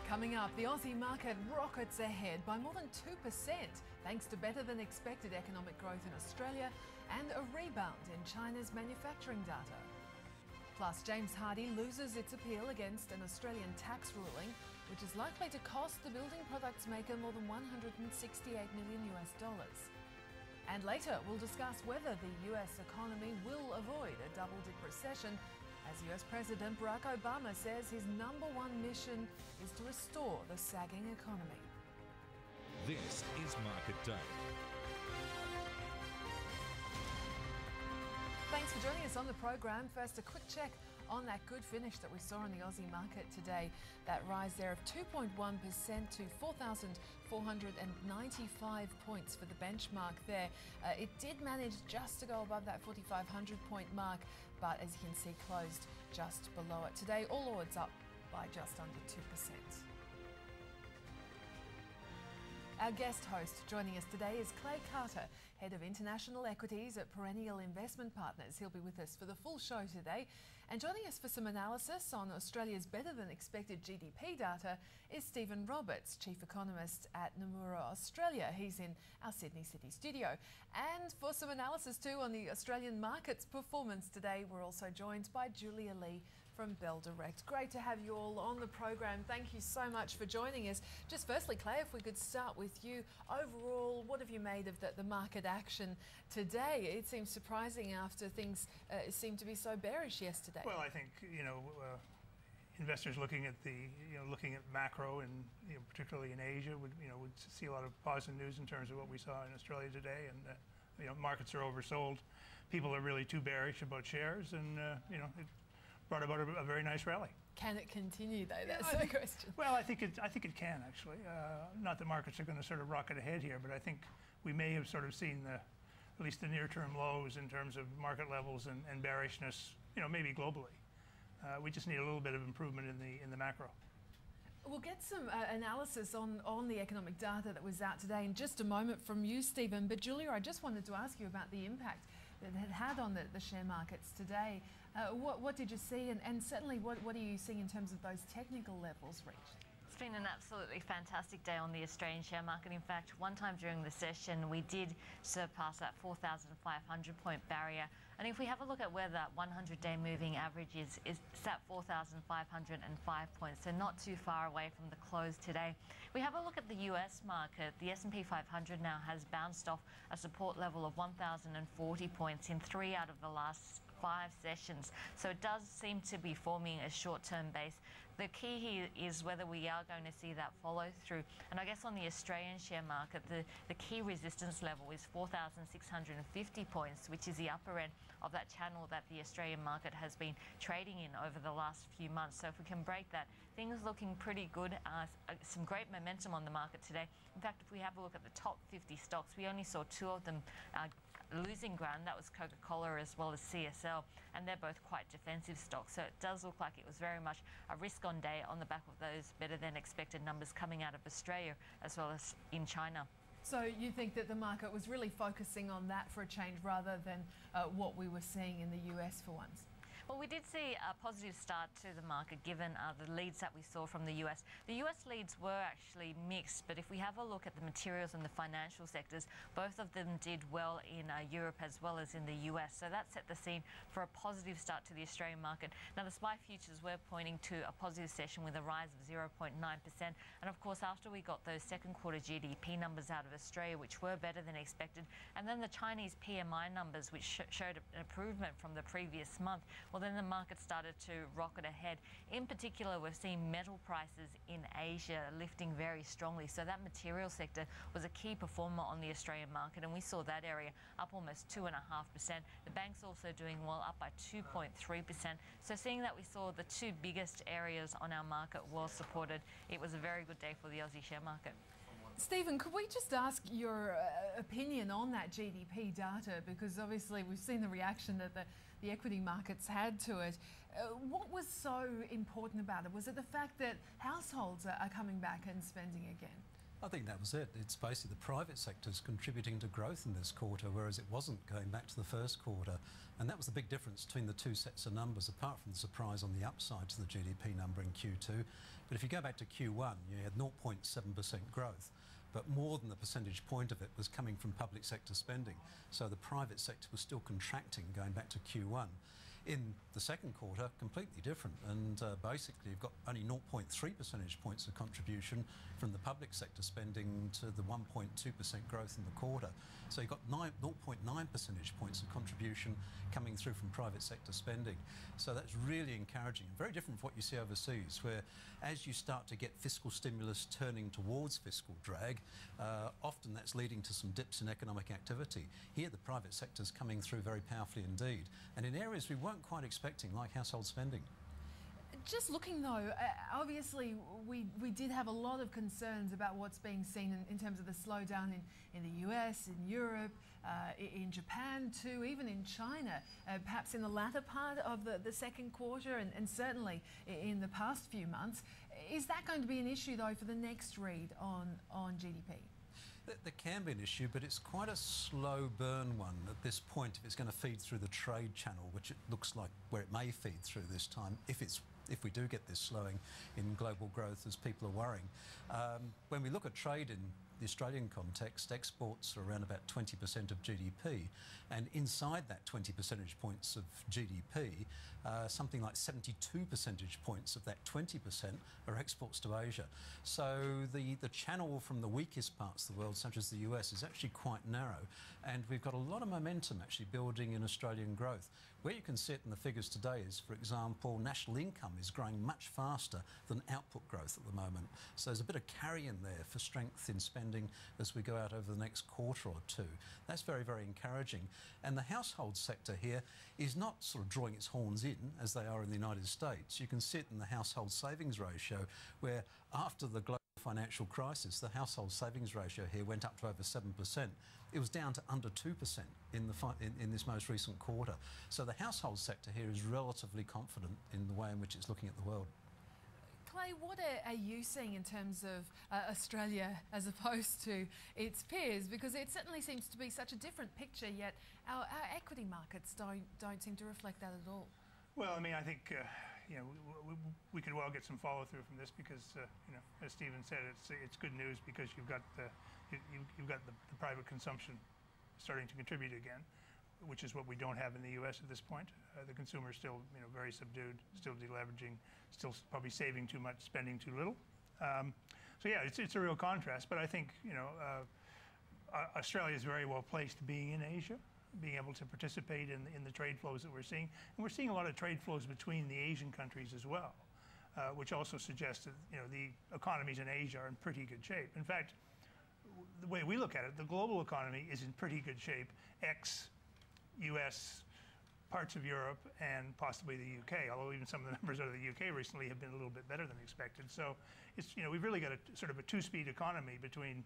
Coming up, the Aussie market rockets ahead by more than 2% thanks to better than expected economic growth in Australia and a rebound in China's manufacturing data. Plus, James Hardie loses its appeal against an Australian tax ruling, which is likely to cost the building products maker more than $168 million. And later, we'll discuss whether the US economy will avoid a double-dip recession, as US President Barack Obama says his #1 mission is to restore the sagging economy. This is Market Day. Thanks for joining us on the program. First, a quick check on that good finish that we saw in the Aussie market today. That rise there of 2.1% to 4,495 points for the benchmark there. It did manage just to go above that 4,500 point mark, but as you can see, closed just below it. Today, all odds up by just under 2%. Our guest host joining us today is Clay Carter, Head of International Equities at Perennial Investment Partners. He'll be with us for the full show today. And joining us for some analysis on Australia's better than expected GDP data is Stephen Roberts, Chief Economist at Nomura Australia. He's in our Sydney City studio. And for some analysis too on the Australian market's performance today, we're also joined by Julia Lee from Bell Direct. Great to have you all on the program. Thank you so much for joining us. Just firstly, Clay, if we could start with you. Overall, what have you made of the market action today? It seems surprising after things seemed to be so bearish yesterday. Well, I think, investors looking at looking at macro and particularly in Asia would see a lot of positive news in terms of what we saw in Australia today, and markets are oversold. People are really too bearish about shares, and it brought about a very nice rally. Can it continue though? That's the question. Well, I think it can actually. Not that markets are going to sort of rocket ahead here, but I think we may have sort of seen at least the near-term lows in terms of market levels and bearishness. Maybe globally. We just need a little bit of improvement in the macro. We'll get some analysis on the economic data that was out today in just a moment from you, Stephen. But Julia, I just wanted to ask you about the impact that it had on the share markets today. What did you see, and certainly what are you seeing in terms of those technical levels reached? It's been an absolutely fantastic day on the Australian share market. In fact, one time during the session, we did surpass that 4,500 point barrier. And if we have a look at where that 100-day moving average is, it's at 4,505 points, so not too far away from the close today. We have a look at the US market. The S&P 500 now has bounced off a support level of 1,040 points in 3 out of the last 5 sessions. So it does seem to be forming a short-term base. The key here is whether we are going to see that follow through. And I guess on the Australian share market, the key resistance level is 4,650 points, which is the upper end of that channel that the Australian market has been trading in over the last few months. So if we can break that, things looking pretty good. Some great momentum on the market today. In fact, if we have a look at the top 50 stocks, we only saw 2 of them losing ground. That was Coca-Cola as well as CSL, and they're both quite defensive stocks. So it does look like it was very much a risk-on day on the back of those better than expected numbers coming out of Australia as well as in China. So you think that the market was really focusing on that for a change rather than what we were seeing in the US for once? Well, we did see a positive start to the market given the leads that we saw from the US. The US leads were actually mixed, but if we have a look at the materials and the financial sectors, both of them did well in Europe as well as in the US. So that set the scene for a positive start to the Australian market. Now, the SPI futures were pointing to a positive session with a rise of 0.9%. And of course, after we got those second quarter GDP numbers out of Australia, which were better than expected, and then the Chinese PMI numbers, which showed an improvement from the previous month, well, then the market started to rocket ahead. In particular, we've seen metal prices in Asia lifting very strongly. So that material sector was a key performer on the Australian market, and we saw that area up almost 2.5%. The banks also doing well, up by 2.3%. So seeing that we saw the 2 biggest areas on our market well supported, it was a very good day for the Aussie share market. Stephen, could we just ask your opinion on that GDP data? Because obviously we've seen the reaction that the equity markets had to it. What was so important about it? Was it the fact that households are coming back and spending again? I think that was it. It's basically the private sector's contributing to growth in this quarter, whereas it wasn't going back to the first quarter. And that was the big difference between the two sets of numbers, apart from the surprise on the upside to the GDP number in Q2. But if you go back to Q1, you had 0.7% growth. But more than the percentage point of it was coming from public sector spending. So the private sector was still contracting going back to Q1. In the second quarter, completely different, and basically you've got only 0.3 percentage points of contribution from the public sector spending to the 1.2% growth in the quarter. So you've got 0.9 percentage points of contribution coming through from private sector spending. So that's really encouraging. Very different from what you see overseas, where as you start to get fiscal stimulus turning towards fiscal drag, often that's leading to some dips in economic activity. Here the private sector's coming through very powerfully indeed, and in areas we weren't quite expecting, like household spending. Just looking though, obviously we did have a lot of concerns about what's being seen in terms of the slowdown in the US, in Europe, in Japan too, even in China, perhaps in the latter part of the second quarter and certainly in the past few months. Is that going to be an issue though for the next read on GDP? There can be an issue, but it's quite a slow burn one at this point if it's going to feed through the trade channel, which it looks like where it may feed through this time, if we do get this slowing in global growth as people are worrying. When we look at trade in the Australian context, exports are around about 20% of GDP, and inside that 20 percentage points of GDP, something like 72 percentage points of that 20% are exports to Asia. So the channel from the weakest parts of the world, such as the US, is actually quite narrow, and we've got a lot of momentum actually building in Australian growth. Where you can see it in the figures today is, for example, national income is growing much faster than output growth at the moment. So there's a bit of carry in there for strength in spending as we go out over the next quarter or two. That's very, very encouraging. And the household sector here is not sort of drawing its horns in as they are in the United States. You can see it in the household savings ratio, where after the global financial crisis, the household savings ratio here went up to over 7%. It was down to under 2% in this most recent quarter. So the household sector here is relatively confident in the way in which it's looking at the world. Clay, what are you seeing in terms of Australia as opposed to its peers? Because it certainly seems to be such a different picture, yet our equity markets don't seem to reflect that at all. Well, I mean, I think we could well get some follow through from this because as Stephen said, it's good news because you've got the private consumption starting to contribute again, which is what we don't have in the US at this point. The consumer is still very subdued, still deleveraging, still probably saving too much, spending too little. So yeah, it's a real contrast. But I think Australia is very well placed being in Asia, being able to participate in the trade flows that we're seeing. And we're seeing a lot of trade flows between the Asian countries as well, which also suggests that the economies in Asia are in pretty good shape. In fact, the way we look at it, the global economy is in pretty good shape, ex-US, parts of Europe, and possibly the UK, although even some of the numbers out of the UK recently have been a little bit better than expected. So it's, we've really got a sort of a two-speed economy between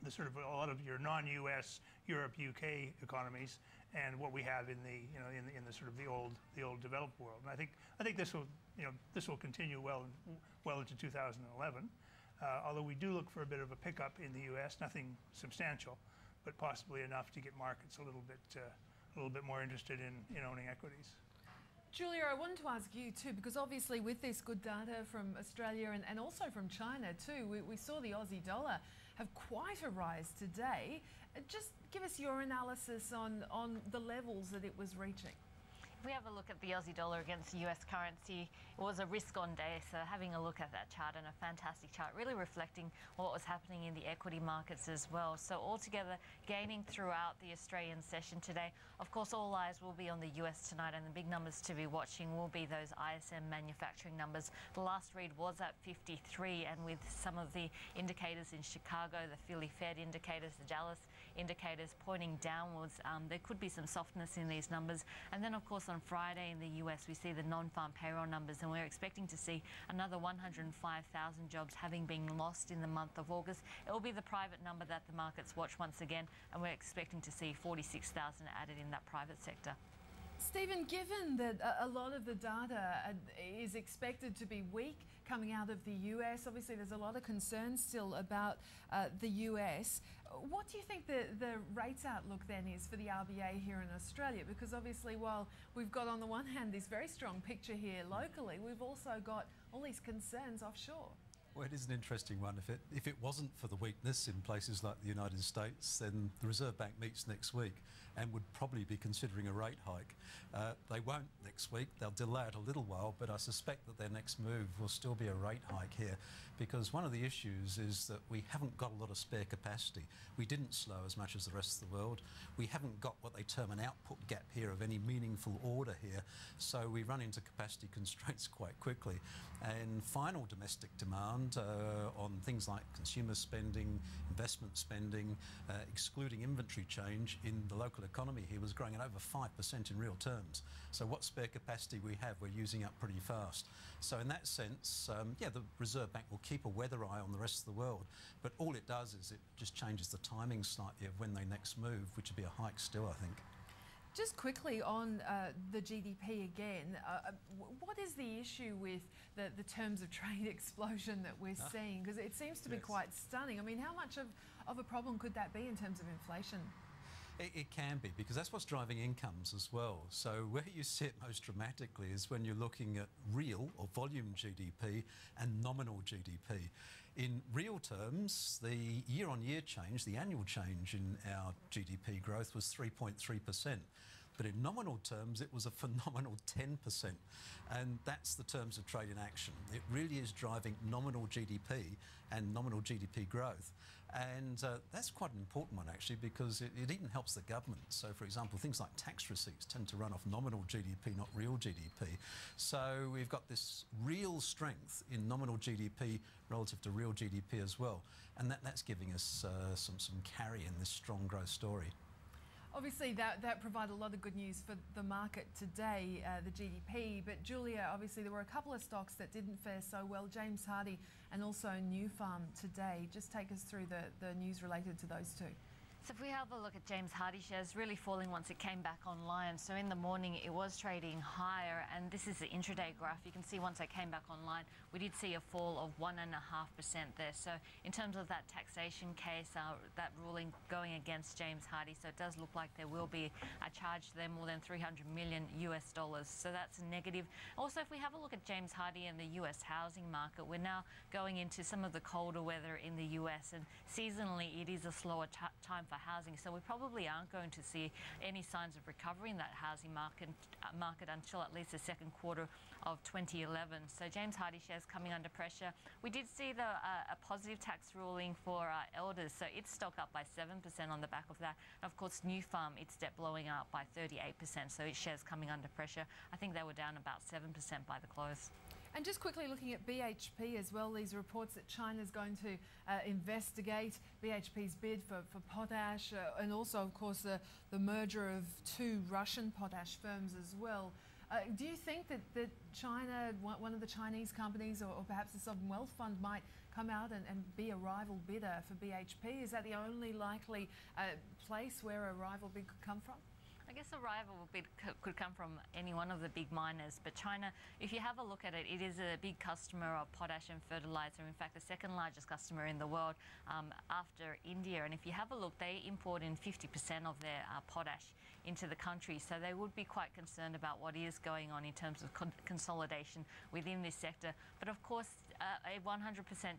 the sort of a lot of your non-US, Europe, UK economies, and what we have in the in the sort of the old developed world. And I think this will continue well into 2011. Although we do look for a bit of a pickup in the US, nothing substantial, but possibly enough to get markets a little bit more interested in owning equities. Julia, I wanted to ask you too, because obviously with this good data from Australia and also from China too, we saw the Aussie dollar have quite a rise today. Just give us your analysis on the levels that it was reaching. If we have a look at the Aussie dollar against the US currency, it was a risk-on day, so having a look at that chart, and a fantastic chart, really reflecting what was happening in the equity markets as well. So altogether, gaining throughout the Australian session today. Of course, all eyes will be on the US tonight, and the big numbers to be watching will be those ISM manufacturing numbers. The last read was at 53, and with some of the indicators in Chicago, the Philly Fed indicators, the Dallas indicators pointing downwards, there could be some softness in these numbers. And then, of course, on Friday in the US, we see the non-farm payroll numbers, and we're expecting to see another 105,000 jobs having been lost in the month of August. It will be the private number that the markets watch once again, and we're expecting to see 46,000 added in that private sector. Stephen, given that a lot of the data is expected to be weak coming out of the US, obviously there's a lot of concerns still about the US. What do you think the rates outlook then is for the RBA here in Australia? Because obviously while we've got on the one hand this very strong picture here locally, we've also got all these concerns offshore. Well, it is an interesting one. If it wasn't for the weakness in places like the United States, then the Reserve Bank meets next week and would probably be considering a rate hike. They won't next week. They'll delay it a little while, but I suspect that their next move will still be a rate hike here, because one of the issues is that we haven't got a lot of spare capacity. We didn't slow as much as the rest of the world. We haven't got what they term an output gap here of any meaningful order here, so we run into capacity constraints quite quickly. And final domestic demand on things like consumer spending, investment spending, excluding inventory change in the local economy here was growing at over 5% in real terms. So what spare capacity we have, we're using up pretty fast. So in that sense, yeah, the Reserve Bank will keep a weather eye on the rest of the world, but all it does is it just changes the timing slightly of when they next move, which would be a hike still, I think. Just quickly on the GDP again, what is the issue with the terms of trade explosion that we're seeing? Because it seems to be quite stunning. I mean, how much of a problem could that be in terms of inflation? It can be, because that's what's driving incomes as well. So where you see it most dramatically is when you're looking at real or volume GDP and nominal GDP. In real terms, the year-on-year change, the annual change in our GDP growth was 3.3%. But in nominal terms, it was a phenomenal 10%. And that's the terms of trade in action. It really is driving nominal GDP and nominal GDP growth. And that's quite an important one, actually, because it even helps the government. So, for example, things like tax receipts tend to run off nominal GDP, not real GDP. So we've got this real strength in nominal GDP relative to real GDP as well. And that's giving us some carry in this strong growth story. Obviously, that provided a lot of good news for the market today, the GDP. But Julia, obviously, there were a couple of stocks that didn't fare so well, James Hardie and also New Farm today. Just take us through the news related to those two. So if we have a look at James Hardie shares, really falling once it came back online. So in the morning it was trading higher, and this is the intraday graph. You can see once it came back online, we did see a fall of 1.5% there. So in terms of that taxation case, that ruling going against James Hardie, so it does look like there will be a charge to them, more than $300 million US. So that's negative. Also, if we have a look at James Hardie and the US housing market, we're now going into some of the colder weather in the US, and seasonally it is a slower time for housing, so we probably aren't going to see any signs of recovery in that housing market until at least the second quarter of 2011. So James Hardie shares coming under pressure. We did see a positive tax ruling for elders, so its stock up by 7% on the back of that. And of course, New Farm, its debt blowing out by 38%, so its shares coming under pressure. I think they were down about 7% by the close. And just quickly looking at BHP as well, these reports that China's going to investigate BHP's bid for potash and also, of course, the merger of two Russian potash firms as well. Do you think that China, one of the Chinese companies or perhaps the sovereign wealth fund might come out and be a rival bidder for BHP? Is that the only likely place where a rival bid could come from? I guess a rival bid could come from any one of the big miners, but China, if you have a look at it, it is a big customer of potash and fertilizer. In fact, the second largest customer in the world after India. And if you have a look, they import in 50% of their potash into the country. So they would be quite concerned about what is going on in terms of consolidation within this sector. But of course, a 100%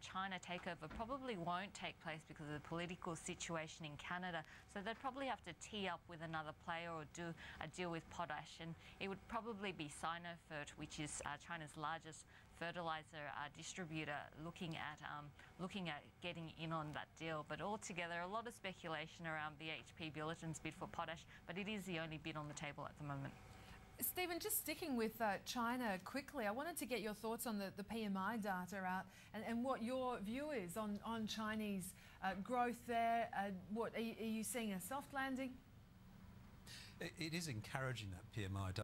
China takeover probably won't take place because of the political situation in Canada. So they'd probably have to tee up with another player or do a deal with potash. And it would probably be Sinofert, which is China's largest fertilizer distributor, looking at getting in on that deal. But altogether, a lot of speculation around BHP Billiton's bid for potash, but it is the only bid on the table at the moment. Stephen, just sticking with China quickly, I wanted to get your thoughts on the PMI data out and what your view is on Chinese growth there. What are you seeing a soft landing? It is encouraging, that PMI data.